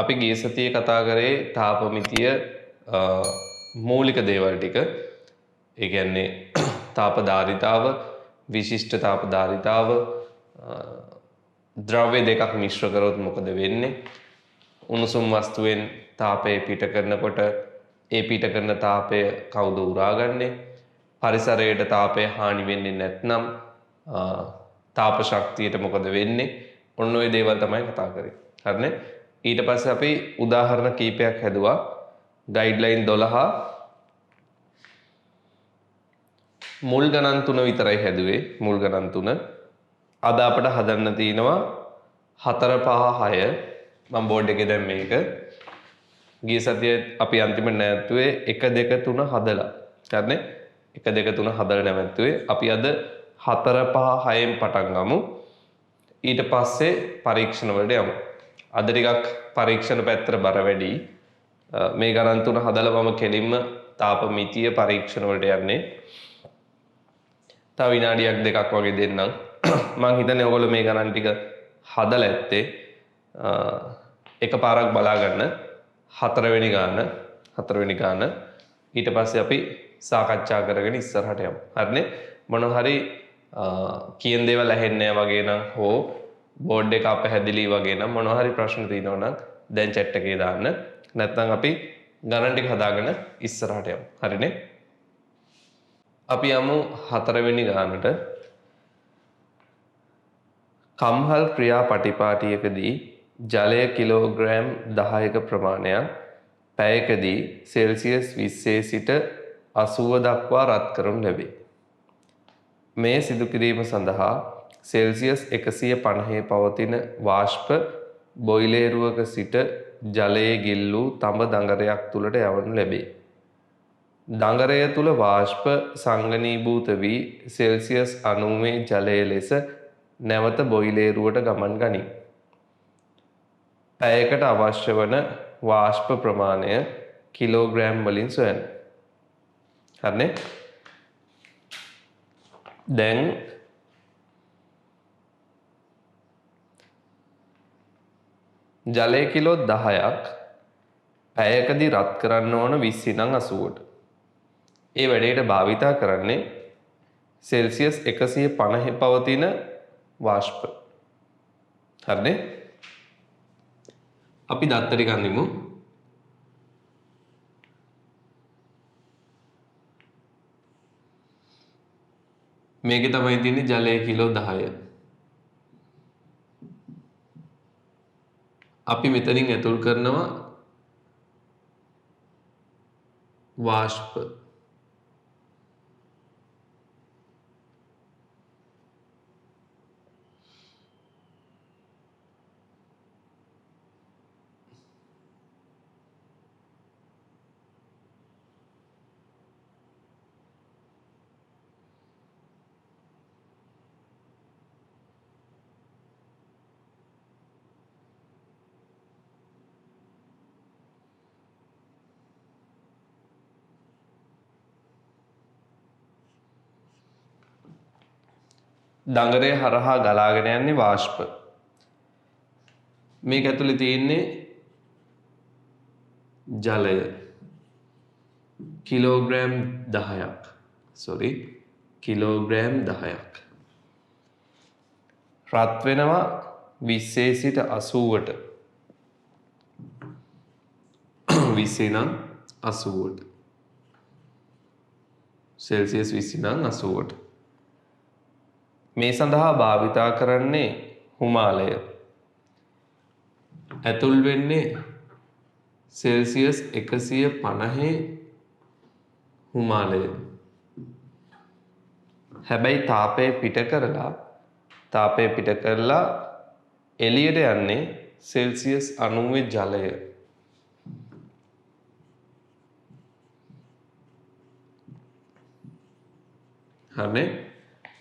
අපි ගිය සතියේ කතා කරේ තාපමිතිය මූලික දේවල් ටික. ඒ කියන්නේ තාප ධාරිතාව, විශිෂ්ට තාප ධාරිතාව, ද්‍රව්‍ය දෙකක් මිශ්‍ර කරොත් මොකද වෙන්නේ? උණුසුම් වස්තුවෙන් තාපය පිට කරනකොට ඒ පිට කරන තාපය කවුද උරාගන්නේ? පරිසරයට තාපය හානි වෙන්නේ නැත්නම් තාප ශක්තියට මොකද වෙන්නේ? ඔන්න ඔය දේවල් තමයි කතා කරේ. හරිනේ? ඊට පස්සේ අපි උදාහරණ කීපයක් හැදුවා. ගයිඩ්ලයින් 12 මුල් ගණන් 3 විතරයි හැදුවේ. මුල් ගණන් 3. අද අපිට හදන්න තියෙනවා 4 5 6. මම බෝඩ් එකේ දැන් මේක ගිය සතියේ අපි අන්තිමට නැවතුවේ 1 2 3 හදලා. හරිනේ? 1 2 3 හදලා නැවතුවේ. අපි අද 4 5 6න් පටන් ගමු. ඊට පස්සේ පරීක්ෂණ වලට යමු. අද ටිකක් පරීක්ෂණ පැත්තට බර වැඩි. මේ ගණන් 3 හදලා මම කෙලින්ම තාප මිතිය පරීක්ෂණ වලට යන්නේ. තව විනාඩියක් දෙකක් වගේ දෙන්නම්. මම හිතන්නේ ඔයගොල්ලෝ මේ ගණන් ටික හදලා ඇත්තේ. එකපාරක් බලා ගන්න. 4 වෙනි ගාන ඊට පස්සේ අපි සාකච්ඡා කරගෙන ඉස්සරහට යමු. හරිනේ? මොන හරි කියන දේවල් ඇහෙන්නේ නැහැ වගේ නම් හෝ බෝඩ් එක අපහැදිලි වගේ නම් මොනවා හරි ප්‍රශ්න තියෙනවා නම් දැන් chat එකේ දාන්න. නැත්නම් අපි ගණන් ටික හදාගෙන ඉස්සරහට යමු. හරිනේ? අපි යමු 4 වෙනි ගානට. කම්හල් ක්‍රියාපටිපාටියකදී ජලය කිලෝග්‍රෑම් 10ක ප්‍රමාණයක් පැයකදී සෙල්සියස් 20 සිට 80 දක්වා රත් කරනු ලැබේ. මේ සිදු කිරීම සඳහා සෙල්සියස් 150 පවතින වාෂ්ප බොයිලේරුවක සිට ජලයේ ගිල්ලූ තඹ දඟරයක් තුළට යවනු ලැබේ. දඟරය තුළ වාෂ්ප සංගනීභූත වී සෙල්සියස් 90 ජලය ලෙස නැවත බොයිලේරුවට ගමන් ගනී. පැයකට අවශ්‍ය වන වාෂ්ප ප්‍රමාණය කිලෝග්‍රෑම් වලින් සොයන්න. හරිනේ? දැන් ජලය කිලෝ 10ක් පැයකදී රත් කරන්න ඕන 20 ඉඳන් 80ට. ඒ වැඩේට භාවිතා කරන්නේ සෙල්සියස් 150 පවතින වාෂ්ප. හරිනේ? අපි දත්ත ටික අඳිමු. මේකේ තමයි තියෙන්නේ ජලය කිලෝ 10. අපි මෙතනින් ඇතුල් කරනවා වාෂ්ප. දඟරය හරහා ගලාගෙන යන්නේ වාෂ්ප. මේක ඇතුලේ තියෙන්නේ ජලය කිලෝග්‍රෑම් 10ක්. කිලෝග්‍රෑම් 10ක්. රත් වෙනවා 20 සිට 80ට. 20 නම් 80ට. සෙල්සියස් 20 නම් 80ට. මේ සඳහා භාවිතා කරන්නේ හුමාලය. ඇතුල් වෙන්නේ සෙල්සියස් 150 හුමාලය. හැබැයි තාපය පිට කරලා එළියට යන්නේ සෙල්සියස් 90 ජලය. හරිනේ?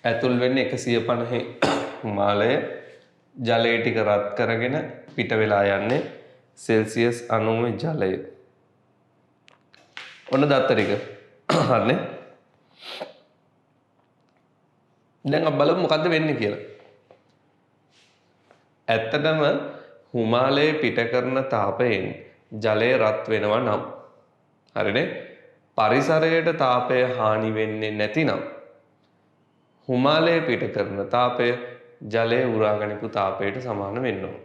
ඇතුල් වෙන්නේ 150 හුමාලය. ජලය ටික රත් කරගෙන පිට වෙලා යන්නේ සෙල්සියස් 90 ජලය. ඔන්න දත්ත ටික. හරිනේ? දැන් අපි බලමු මොකද්ද වෙන්නේ කියලා. ඇත්තටම හිමාලයේ පිට කරන තාපයෙන් ජලය රත් වෙනවා නම් හරිනේ පරිසරයට තාපය හානි වෙන්නේ නැතිනම් හිමාලයේ පිට කරන තාපය ජලය උරා ගනිපු තාපයට සමාන වෙන්න ඕන.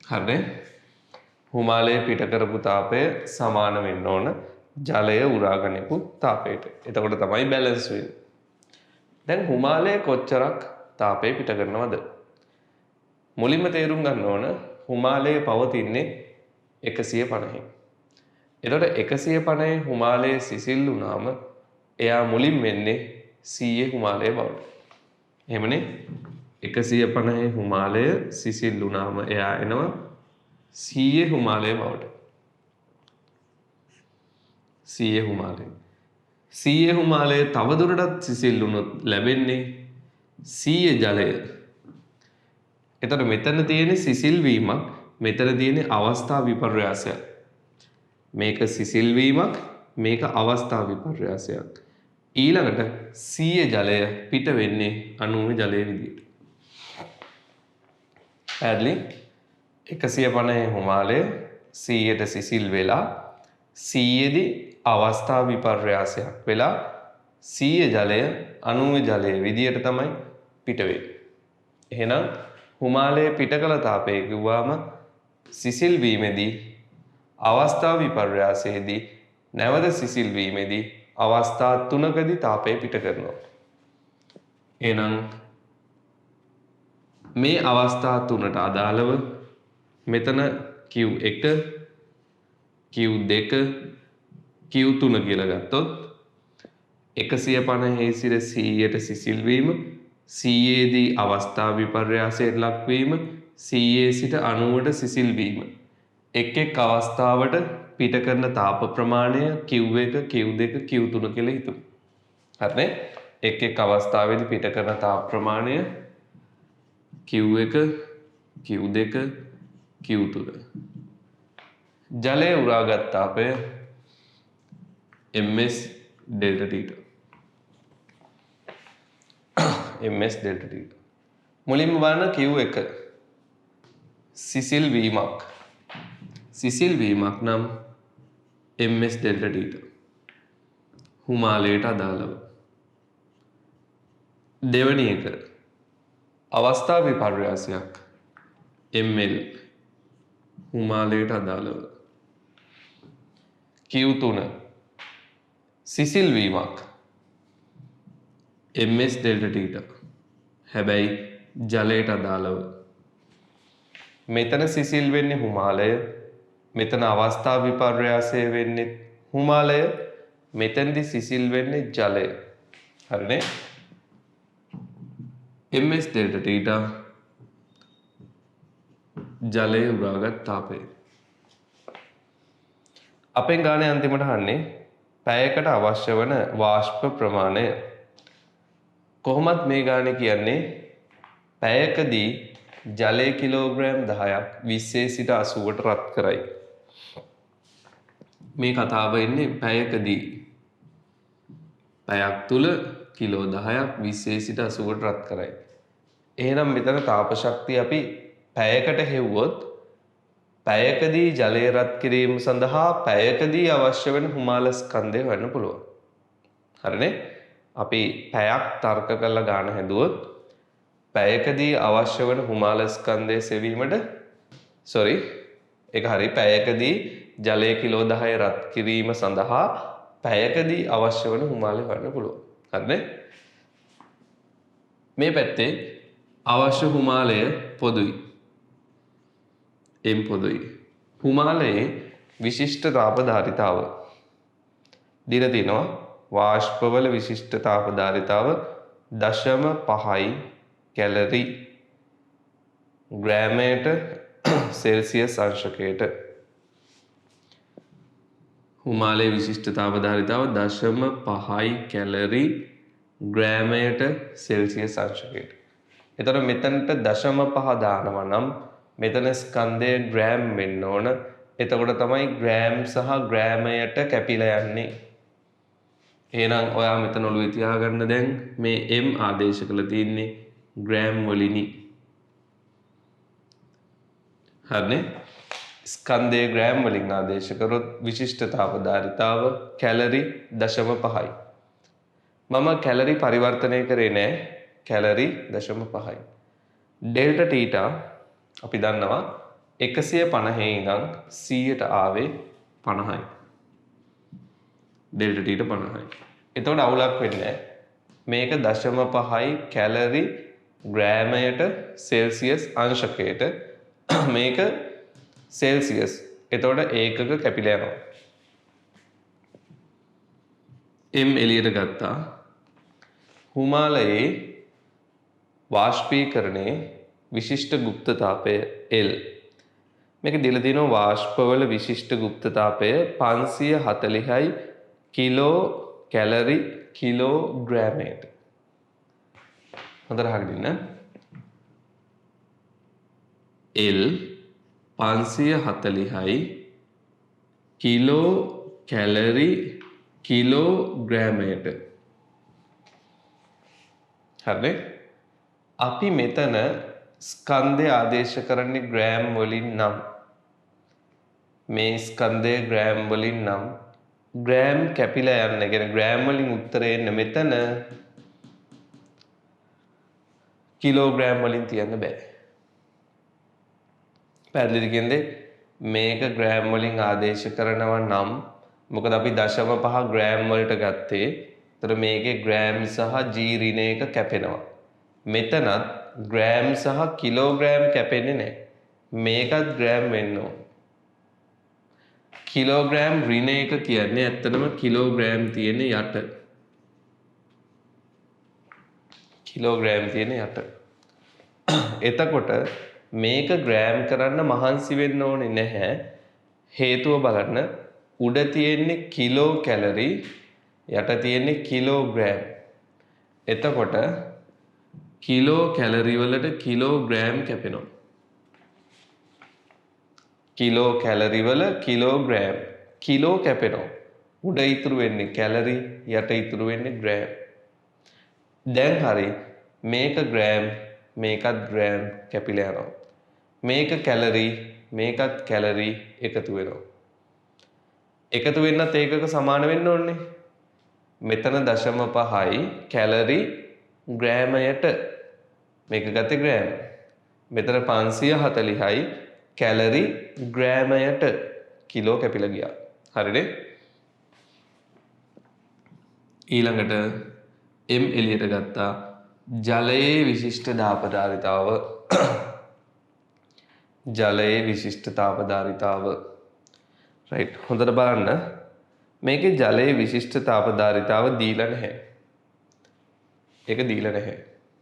හරිනේ හිමාලයේ පිට කරපු තාපය සමාන වෙන්න ඕන ජලය උරා ගනිපු තාපයට. එතකොට තමයි බැලන්ස් වෙන්නේ. දැන් හිමාලයේ කොච්චරක් තාපය පිට කරනවද? මුලින්ම තේරුම් ගන්න ඕන හිමාලයේ පවතින්නේ 150. එතකොට 150 හිමාලයේ සිසිල් වුණාම එයා මුලින් වෙන්නේ 100 හිමාලය බවට. එහෙමනේ 150 හිමාලය සිසිල් වුණාම එයා එනවා 100 හිමාලය බවට. 100 හිමාලය. 100 හිමාලය තවදුරටත් සිසිල් වුණොත් ලැබෙන්නේ 100 ජලය. එතකොට මෙතන තියෙන සිසිල් වීමක්, මෙතන තියෙන අවස්ථා විපර්යාසයක්. මේක සිසිල් වීමක්, මේක අවස්ථා විපර්යාසයක්. ඊළඟට 100 ජලය පිට වෙන්නේ 90 ජලයේ විදියට. පැහැදිලි 150 හිමාලය 100ට සිසිල් වෙලා 100 දී අවස්ථා විපර්යාසයක් වෙලා 100 ජලය 90 ජලයේ විදියට තමයි පිට වෙන්නේ. එහෙනම් හිමාලයේ පිට කළ තාපය කිව්වම සිසිල් වීමේදී අවස්ථා විපර්යාසයේදී නැවත සිසිල් වීමේදී අවස්ථා 3කදී තාපය පිට කරනවා. එහෙනම් මේ අවස්ථා 3ට අදාළව මෙතන Q1 Q2 Q3 කියලා ගත්තොත් 150 සිට 100ට සිසිල් වීම 100 දී අවස්ථා විපර්යාසයට ලක්වීම 100 සිට 90ට සිසිල් වීම එක් එක් අවස්ථාවට පිට කරන තාප ප්‍රමාණය Q1 Q2 Q3 කියලා හිතමු. හරිනේ එක් එක් අවස්ථාවේදී පිට කරන තාප ප්‍රමාණය Q1 Q2 Q3 ජලය උරාගත් තාපය ms delta T ms delta T මුලින්ම බලන්න Q1 සිසිල් වීමක් නම් ms delta T හිමාලයට අදාළව. දෙවැනි එක අවස්ථා විපර්යාසයක් ml හිමාලයට අදාළව. Q3 සිසිල් වීමක් ms delta T හැබැයි ජලයට අදාළව. මෙතන සිසිල් වෙන්නේ හිමාලය, මෙතන අවස්ථා විපර්යාසය වෙන්නේ හිමාලය, මෙතනදි සිසිල් වෙන්නේ ජලය. හරිනේ ms delta T ජලය උරාගත් තාපය. අපෙන් ගානේ අන්තිමට අහන්නේ පැයකට අවශ්‍ය වන වාෂ්ප ප්‍රමාණය. කොහොමත් මේ ගානේ කියන්නේ පැයකදී ජලය කිලෝග්‍රෑම් 10ක් 20 සිට 80ට රත් කරයි. මේ කතාව එන්නේ පැයකදී. පැයක් තුල කිලෝ 10ක් 20 සිට 80ට රත් කරයි. එහෙනම් මෙතන තාප ශක්තිය අපි පැයකට හෙව්වොත් පැයකදී ජලය රත් කිරීම සඳහා පැයකදී අවශ්‍ය වෙන හිමාල ස්කන්ධය හොයන්න පුළුවන්. හරිනේ? අපි පැයක් තර්ක කරලා ගන්න හැදුවොත් පැයකදී අවශ්‍ය වෙන හිමාල ස්කන්ධය සෙවීමට ඒක හරි පැයකදී ජලය කිලෝ 10 රත් කිරීම සඳහා පැයකදී අවශ්‍ය වෙන හිමාලය හොයන්න පුළුවන්. හරිනේ? මේ පැත්තේ අවශ්‍ය හිමාලය පොදුයි. එම් පොදුයි. හිමාලයේ විශිෂ්ට තාප ධාරිතාව දීලා තිනවා වාෂ්පවල විශිෂ්ට තාප ධාරිතාව 0.5 කැලරි ග්‍රෑමයට සෙල්සියස් අංශකයට. හුමාලයේ විශිෂ්ටතාව ධාරිතාව 0.5 කැලරි ග්‍රෑමයට සෙල්සියස් අංශකයට. එතකොට මෙතනට 0.5 දානවා නම් මෙතන ස්කන්ධය ග්‍රෑම් වෙන්න ඕන. එතකොට තමයි ග්‍රෑම් සහ ග්‍රෑමයට කැපිලා යන්නේ. එහෙනම් ඔයා මෙතන ඔළුවේ තියාගන්න දැන් මේ m ආදේශ කරලා තියෙන්නේ ග්‍රෑම් වලිනි. හරිනේ? ස්කන්ධයේ ග්‍රෑම් වලින් ආදේශ කරොත් විශිෂ්ටතාව ධාරිතාව කැලරි 0.5යි. මම කැලරි පරිවර්තනය කරේ නෑ. කැලරි 0.5යි. ඩෙල්ටා තීටා අපි දන්නවා 150 ඉඳන් 100ට ආවේ 50යි. Delta theta 50යි. එතකොට අවුලක් වෙන්නේ නෑ. මේක 0.5යි කැලරි ග්‍රෑමයට සෙල්සියස් අංශකයට මේක සෙල්සියස්. එතකොට ඒකක කැපිලා යනවා. m එළියට ගත්තා. හිමාලයේ වාෂ්පීකරණයේ විශිෂ්ට ගුප්තතාපය L. මේක දීලා තියෙනවා වාෂ්පවල විශිෂ්ට ගුප්තතාපය 540යි කිලෝ කැලරි කිලෝග්‍රෑමයට. හොඳට අහගෙන ඉන්න. L 540යි කිලෝ කැලරි කිලෝග්‍රෑමයට. හරිනේ? අපි මෙතන ස්කන්ධය ආදේශ කරන්නේ ග්‍රෑම් වලින් නම් මේ ස්කන්ධය ග්‍රෑම් වලින් නම් ග්‍රෑම් කැපිලා යන්න. කියන්නේ ග්‍රෑම් වලින් උත්තරේ එන්න මෙතන කිලෝග්‍රෑම් වලින් තියන්න බෑ. පැහැදිලිද කියන්නේ? මේක ග්‍රෑම් වලින් ආදේශ කරනවා නම් මොකද අපි 0.5 ග්‍රෑම් වලට ගත්තේ. ඒතර මේකේ ග්‍රෑම් සහ g ඍණ එක කැපෙනවා. මෙතනත් ග්‍රෑම් සහ කිලෝග්‍රෑම් කැපෙන්නේ නැහැ. මේකත් ග්‍රෑම් වෙන්න ඕන. කිලෝග්‍රෑම් ඍණ එක කියන්නේ ඇත්තටම කිලෝග්‍රෑම් තියෙන යට. කිලෝග්‍රෑම් තියෙන යට. එතකොට මේක ග්‍රෑම් කරන්න මහන්සි වෙන්න ඕනේ නැහැ. හේතුව බලන්න උඩ තියෙන්නේ කිලෝ කැලරි යට තියෙන්නේ කිලෝග්‍රෑම්. එතකොට කිලෝ කැලරි වලට කිලෝග්‍රෑම් කැපෙනවා. කිලෝ කැලරි වල කිලෝග්‍රෑම් කිලෝ කැපෙනවා. උඩ ඉතුරු වෙන්නේ කැලරි යට ඉතුරු වෙන්නේ ග්‍රෑම්. දැන් හරි මේක ග්‍රෑම් මේකත් ග්‍රෑම් කැපිලා යනවා. මේක කැලරි මේකත් කැලරි එකතු වෙනවා. එකතු වෙන්නත් ඒකක සමාන වෙන්න ඕනේ. මෙතන 0.5යි කැලරි ග්‍රෑමයට මේක ගත්තේ ග්‍රෑම්. මෙතන 540යි කැලරි ග්‍රෑමයට කිලෝ කැපිලා ගියා. හරිනේ? ඊළඟට m එළියට ගත්තා. ජලයේ විශිෂ්ට දාපධාරිතාව ජලයේ විශිෂ්ටතාව ධාරිතාව. රයිට්. හොඳට බලන්න. මේකේ ජලයේ විශිෂ්ටතාව ධාරිතාව දීලා නැහැ. ඒක දීලා නැහැ.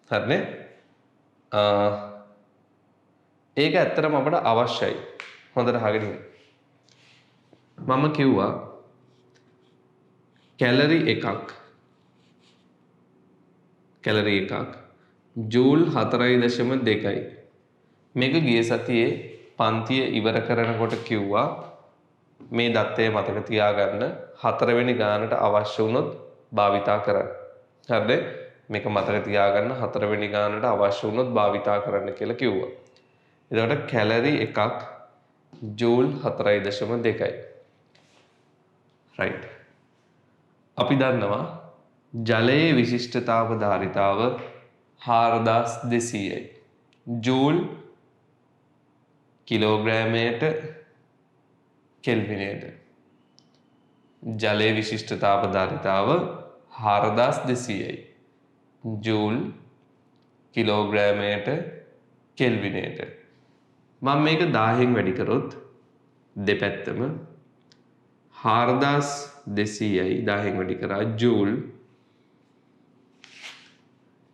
හරිනේ? ඒක ඇත්තටම අපට අවශ්‍යයි. හොඳට අහගෙන ඉන්න. මම කිව්වා කැලරි එකක් ජූල් 4.2යි. මේක ගිය සතියේ පන්තිය ඉවර කරනකොට කිව්වා මේ දත්තය මතක තියාගන්න 4 වෙනි ගානට අවශ්‍ය වුණොත් භාවිතා කරන්න. හරිද? මේක මතක තියාගන්න 4 වෙනි ගානට අවශ්‍ය වුණොත් භාවිතා කරන්න කියලා කිව්වා. එතකොට කැලරි එකක් ජූල් 4.2යි. රයිට්. අපි දන්නවා ජලයේ විශිෂ්ටතාව ධාරිතාව 4200යි. ජූල් කිලෝග්‍රෑමයට කෙල්විනයට. ජලයේ විශිෂ්ටතාව ධාරිතාව 4200යි. ජූල් කිලෝග්‍රෑමයට කෙල්විනයට. මම මේක 1000න් වැඩි කරොත් දෙපැත්තම 4200යි 1000න් වැඩි කරා ජූල්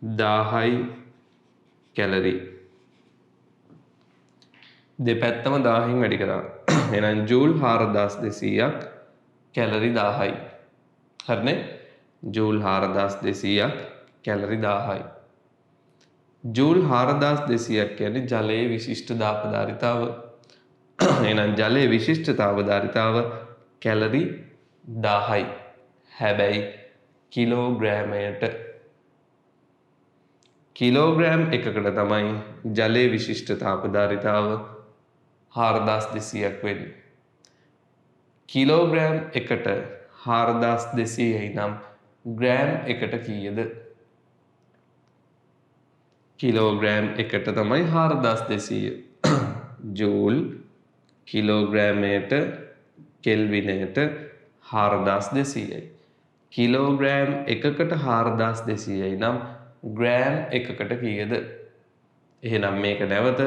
1000යි කැලරි. දෙපැත්තම 1000න් වැඩි කරා. එහෙනම් ජූල් 4200ක් කැලරි 1000යි. හරිනේ? ජූල් 4200ක් කැලරි 1000යි. ජූල් 4200ක් කියන්නේ ජලයේ විශිෂ්ට දාපධාරිතාව. එහෙනම් ජලයේ විශිෂ්ටතාවධාරිතාව කැලරි 1000යි. හැබැයි කිලෝග්‍රෑම් එකකට තමයි ජලයේ විශිෂ්ටතාවධාරිතාව 4200ක් වෙන්නේ. කිලෝග්‍රෑම් එකට 4200යි නම් ග්‍රෑම් එකට කීයද? කිලෝග්‍රෑම් එකට තමයි 4200. ජූල් කිලෝග්‍රෑමයට කෙල්විනයට 4200යි. කිලෝග්‍රෑම් එකකට 4200යි නම් ග්‍රෑම් එකකට කීයද? එහෙනම් මේක නැවත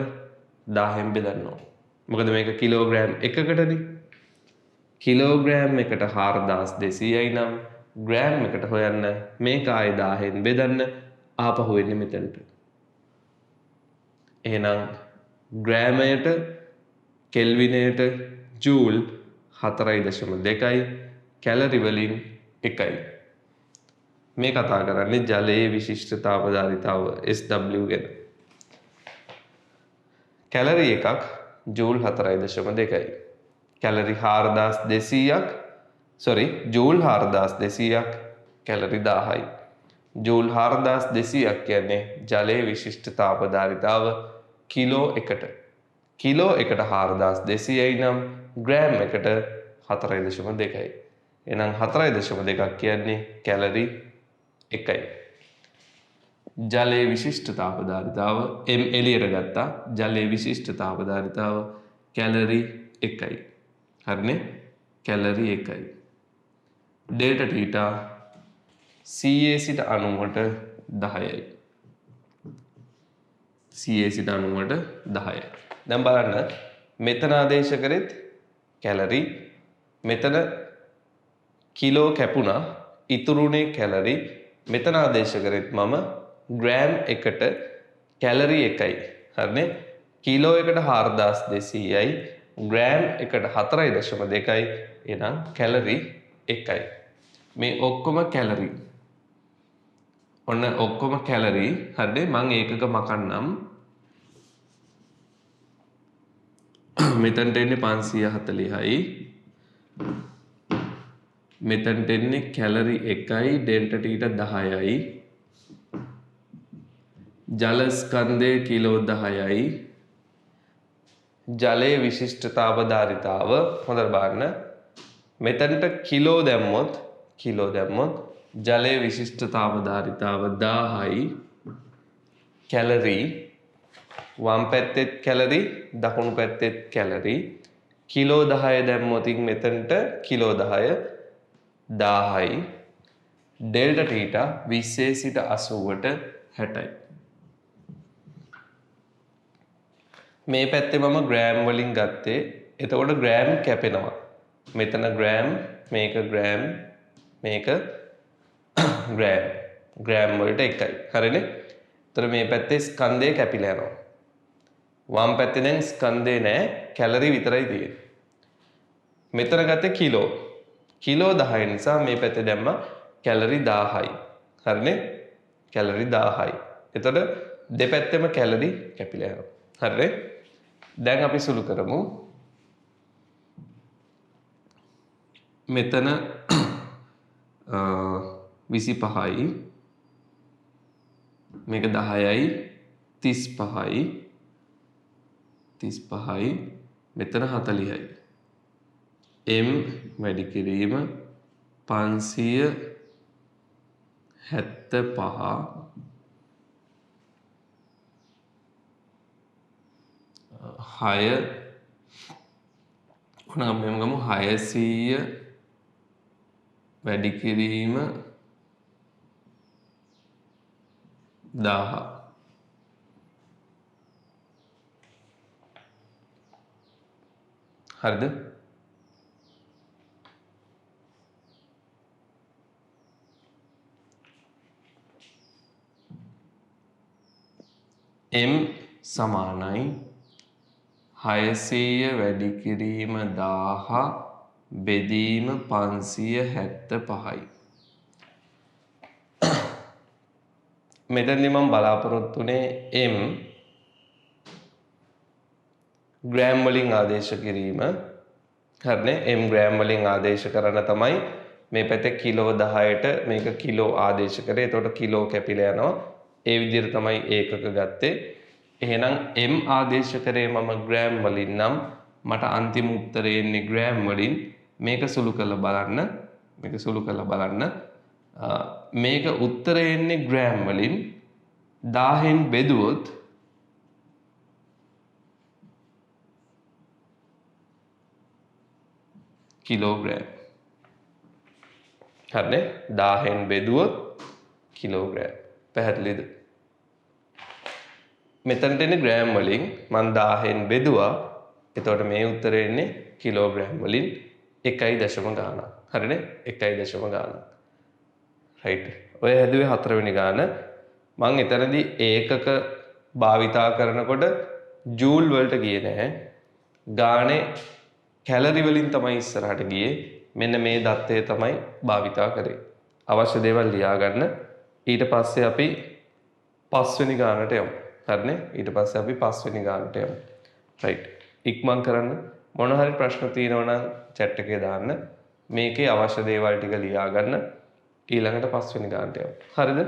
1000න් බෙදන්න ඕන. මොකද මේක කිලෝග්‍රෑම් එකකටනේ. කිලෝග්‍රෑම් එකට 4200යි නම් ග්‍රෑම් එකට හොයන්න මේක ආයේ 1000න් බෙදන්න ආපහු එන්නේ මෙතනට. එහෙනම් ග්‍රෑමයට කෙල්විනයට ජූල් 4.2යි කැලරි වලින් 1යි. මේ කතා කරන්නේ ජලයේ විශිෂ්ටතාවධාරිතාව SW ගැන. කැලරි එකක් ජූල් 4.2යි. කැලරි 4200ක් ජූල් 4200ක් කැලරි 1000යි. ජූල් 4200ක් කියන්නේ ජලයේ විශිෂ්ටතාවධාරිතාව කිලෝ එකට. කිලෝ එකට 4200යි නම් ග්‍රෑම් එකට 4.2යි. එහෙනම් 4.2ක් කියන්නේ කැලරි 1යි. ජලයේ විශිෂ්ටතාවධාරිතාව M එළියට ගත්තා. ජලයේ විශිෂ්ටතාවධාරිතාව කැලරි 1යි. හරිනේ? කැලරි 1යි. ඩෙල්ටා තීටා 100 සිට 90ට 10යි. 100 සිට 90ට 10යි. දැන් බලන්න මෙතන ආදේශ කරෙත් කැලරි, මෙතන කිලෝ කැපුණා, ඉතුරුනේ කැලරි. මෙතන ආදේශ කරෙත් මම ග්‍රෑම් එකට කැලරි 1යි. හරිනේ? කිලෝ එකට 4200යි, ග්‍රෑම් එකට 4.2යි. එහෙනම් කැලරි 1යි. මේ ඔක්කොම කැලරි. ඔන්න ඔක්කොම කැලරි. හරිනේ? මම ඒකක මකන්නම්. මෙතනට එන්නේ 540යි. මෙතනට එන්නේ කැලරි 1යි, ඩෙල්ටා ටීට 10යි. ජල ස්කන්ධය කිලෝ 10යි. ජලයේ විශිෂ්ටතාවධාරිතාව හොඳට බලන්න. මෙතනට කිලෝ දැම්මොත් ජලයේ විශිෂ්ටතාවධාරිතාව 1000යි. කැලරි වම් පැත්තෙත් කැලරි, දකුණු පැත්තෙත් කැලරි. කිලෝ 10 දැම්මොත් මෙතනට කිලෝ 10 1000යි. ඩෙල්ටා තීටා 20 සිට 80ට 60යි. මේ පැත්තේ මම ග්‍රෑම් වලින් ගත්තේ. එතකොට ග්‍රෑම් කැපෙනවා. මෙතන ග්‍රෑම්, මේක ග්‍රෑම්, මේක ග්‍රෑම්. ග්‍රෑම් වලට 1යි. හරිනේ? එතකොට මේ පැත්තේ ස්කන්ධය කැපිලා යනවා. වම් පැත්තේ දැන් ස්කන්ධේ නැහැ, කැලරි විතරයි තියෙන්නේ. මෙතන ගත්තේ කිලෝ. කිලෝ 10 නිසා මේ පැත්තේ දැම්ම කැලරි 1000යි. හරිනේ? කැලරි 1000යි. එතකොට දෙපැත්තෙම කැලරි කැපිලා යනවා. හරිනේ? දැන් අපි සුළු කරමු. මෙතන 25යි. මේක 10යි. 35යි. 35යි. මෙතන 40යි. M වැඩි කිරීම 575 6 ඔන්න මෙහෙම ගමු 600 වැඩි කිරීම 1000. හරිද? M සමානයි 600 වැඩි කිරීම 1000 බෙදීම 575යි. මෙතනදී මම බලාපොරොත්තු වෙන්නේ m ග්‍රෑම් වලින් ආදේශ කිරීම. හරිනේ, m ග්‍රෑම් වලින් ආදේශ කරන තමයි මේ පැත්තේ කිලෝ 10ට මේක කිලෝ ආදේශ කරේ. එතකොට කිලෝ කැපිලා යනවා. ඒ විදිහට තමයි ඒකක ගත්තේ. එහෙනම් m ආදේශ කරේ මම ග්‍රෑම් වලින් නම් මට අන්තිම උත්තරේ එන්නේ ග්‍රෑම් වලින්. මේක සුළු කරලා බලන්න. මේක උත්තරේ එන්නේ ග්‍රෑම් වලින්. 1000න් බෙදුවොත් කිලෝග්‍රෑම්. හරිනේ, 1000න් බෙදුවොත් කිලෝග්‍රෑම්. පැහැදිලිද? මෙතනට එන්නේ ග්‍රෑම් වලින්. මම 1000න් බෙදුවා. එතකොට මේ උත්තරේ එන්නේ කිලෝග්‍රෑම් වලින් 1.0 ගානක්. හරිනේ, 1.0 ගානක්. රයිට්. ඔය හැදුවේ 4 වෙනි ගාන. මම එතනදී ඒකක භාවිතා කරනකොට ජූල් වලට ගියේ නැහැ. ගානේ කැලරි වලින් තමයි ඉස්සරහට ගියේ. මෙන්න මේ දත්තය තමයි භාවිතා කරේ. අවශ්‍ය දේවල් ලියා ගන්න. ඊට පස්සේ අපි 5 වෙනි ගානට යමු. හරිනේ? ඊට පස්සේ අපි 5 වෙනි ගානට යමු. රයිට්. ඉක්මන් කරන්න. මොන හරි ප්‍රශ්න තියෙනවා නම් chat එකේ දාන්න. මේකේ අවශ්‍ය දේවල් ටික ලියා ගන්න. ඊළඟට 5 වෙනි ගානට යමු. හරිද?